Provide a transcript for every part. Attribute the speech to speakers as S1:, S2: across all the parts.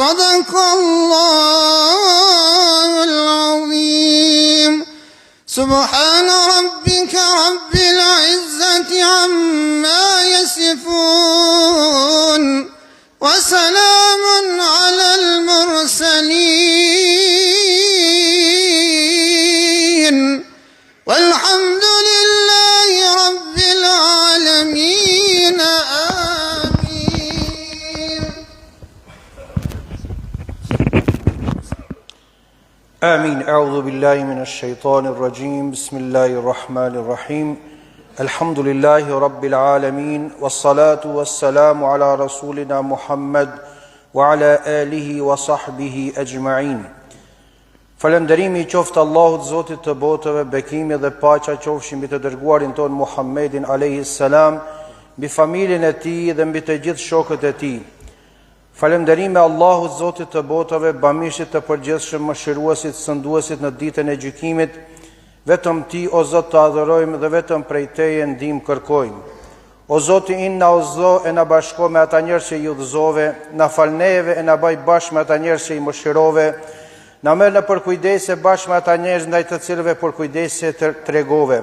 S1: صدق الله العظيم. سبحان ربك رب العزة عما يصفون وسلام على المرسلين والحمد لله رب العالمين.
S2: آمين. أعوذ بالله من الشيطان الرجيم. بسم الله الرحمن الرحيم. الحمد لله رب العالمين والصلاة والسلام على رسولنا محمد وعلى آله وصحبه أجمعين. Falënderimi qoftë Allahut Zotit të botëve, bekimi dhe paqja qofshin mbi të dërguarin ton Muhammedin alayhi salam, mbi familjen e tij dhe mbi të gjithë shokët e tij. Falënderimi Allahut Zotit të botëve, bamishit të përgjithshëm, mëshiruesit, sënduesit në ditën e gjykimit. Vetëm ti, o Zot, të adhurojmë dhe vetëm prej teje ndihmë kërkojmë. O Zoti in, na udhëzo e na bashko me ata njerëz që i udhëzove, na fal neve e na baj bashkë me ata njerëz që i mëshirove, na merr në përkujdese bashkë me ata njerëz ndaj të cilëve përkujdese të tregove.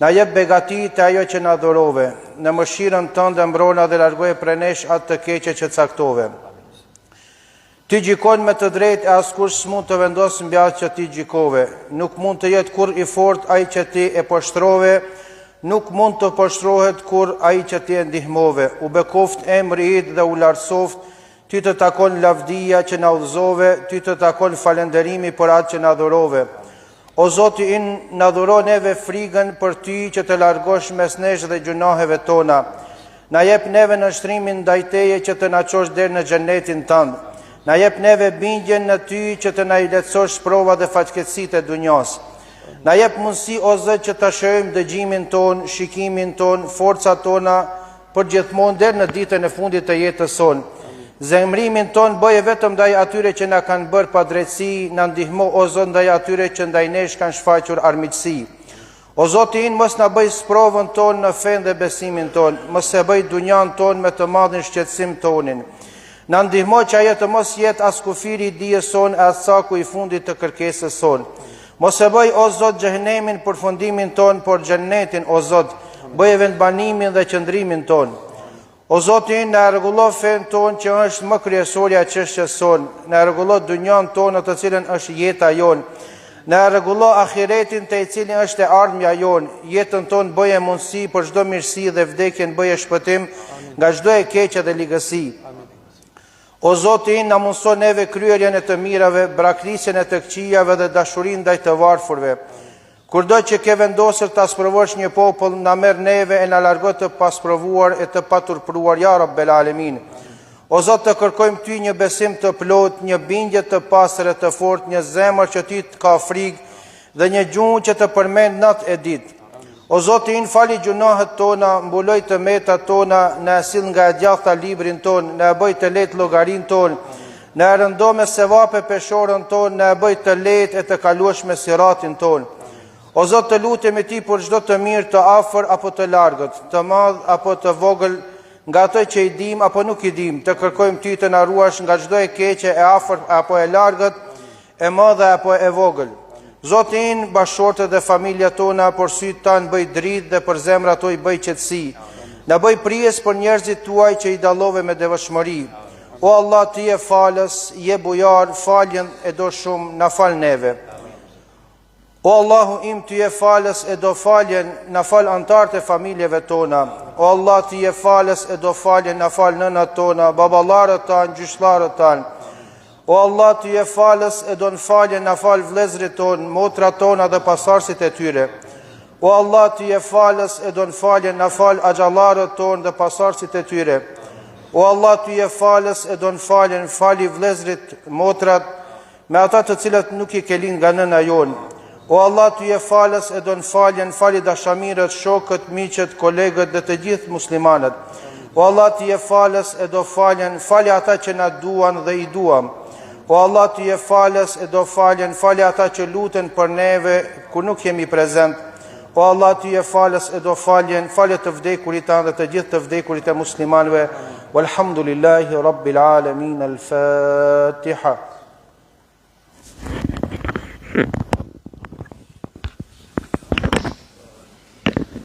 S2: Na jep begati të ajo që na dhurove, në mëshirën tënde mbrona dhe largoje prej nesh atë të keqe që caktove. Ti gjikon me të drejtë e askush s'mund të vendosë mbi atë që ti gjikove. Nuk mund të jetë kur i fort ai që ti e poshtrove, nuk mund të poshtrohet kur ai që ti e ndihmove. U bekoft emri yt dhe u lartësoft, ty të takon lavdia që na udhëzove, ty të takon falënderimi për atë që na dhurove. O Zoti in, na dhuro neve frigën për ty që të largosh mes nesh dhe gjunaheve tona. Na jep neve nështrimin ndaj teje që të na çosh deri në xhenetin tënd. Na jep neve bindjen në ty që të na i lehtësosh prova dhe fatkeqësitë e dunjas. Na jep mundësi o Zot që ta shërojmë dëgjimin ton, shikimin ton, forcat tona për gjithmonë deri në ditën e fundit të jetës sonë. Zemrimin ton bëje vetëm ndaj atyre që na kanë bërë pa drejtësi, na ndihmo o Zot ndaj atyre që ndaj nesh kanë shfaqur armiqësi. O Zoti in, mos na bëj sprovën ton në fen dhe besimin ton, mos e bëj dunjan ton me të madhin shqetësim tonin. Na ndihmo që ajo të mos jetë as kufiri i dijes son, as saku i fundit të kërkesës son. Mos e bëj o Zot xhenemin përfundimin ton, por xhenetin o Zot, bëje vendbanimin dhe qëndrimin ton. O Zoti, na rregullo fen ton që është më kryesorja e çështjes son, na rregullo dunjan tonë të cilën është jeta jon, na rregullo ahiretin të cilin është e ardhmja jon, jetën ton bëje mundësi për çdo mirësi dhe vdekjen bëje shpëtim nga çdo e keqe dhe ligësi. O Zoti, na mundëso neve kryerjen e të mirave, braktisjen e të këqijave dhe dashurinë ndaj të varfërve. Kurdo që ke vendosur ta sprovosh një popull, na merr neve e na largo të pasprovuar e të paturpruar, ja Rabbel Alamin. O Zot, të kërkojmë ty një besim të plot, një bindje të pastër e të fortë, një zemër që ty të ka frikë dhe një gjuhë që të përmend natë e ditë. O Zot, in fali gjunahet tona, mbuloj të metat tona, na sill nga e djathta librin ton, na bëj të lehtë llogarin ton, na rëndo me sevape peshorën ton, na bëj të lehtë e të kaluash me siratin ton. O Zot, të lutemi ti për çdo të mirë të afër apo të largët, të madh apo të vogël, nga ato që i dim apo nuk i dim, të kërkojmë ty të na ruash nga çdo e keqe, e afërt apo e largët, e madhe apo e vogël. Zoti in, bashortët dhe familja tona për sytë tanë bëj dritë dhe për zemrat toj bëj qetësi. Na bëj prijes për njerëzit tuaj që i dallove me devotshmëri. O Allah, ti je falës, je bujar, faljen e do shumë, na fal neve. O Allahu im, ty je falës e do faljen, na fal antarët e familjeve tona. O Allah, ty je falës e do faljen, na fal nënat tona, baballarët tanë, gjyshlarët tanë. O Allah, ty je falës e do në faljen, na fal vlezrit tonë, motrat tona dhe pasarësit e tyre. O Allah, ty je falës e do në faljen, na fal axhallarët tonë dhe pasarësit e tyre. O Allah, ty je falës e do në faljen, fali vlezrit, motrat, me ata të cilët nuk i kelin nga nëna jonë. O Allah, ty je falës e do në faljen, fali dashamirët, shokët, miqët, kolegët dhe të gjithë muslimanët. O Allah, ty je falës e do faljen, fali ata që na duan dhe i duam. O Allah, ty je falës e do faljen, fali ata që luten për neve kur nuk jemi prezent. O Allah, ty je falës e do faljen, fali të vdekurit tanë dhe të gjithë të vdekurit e muslimanëve. Walhamdulillahi Rabbil Alamin. Al-Fatiha.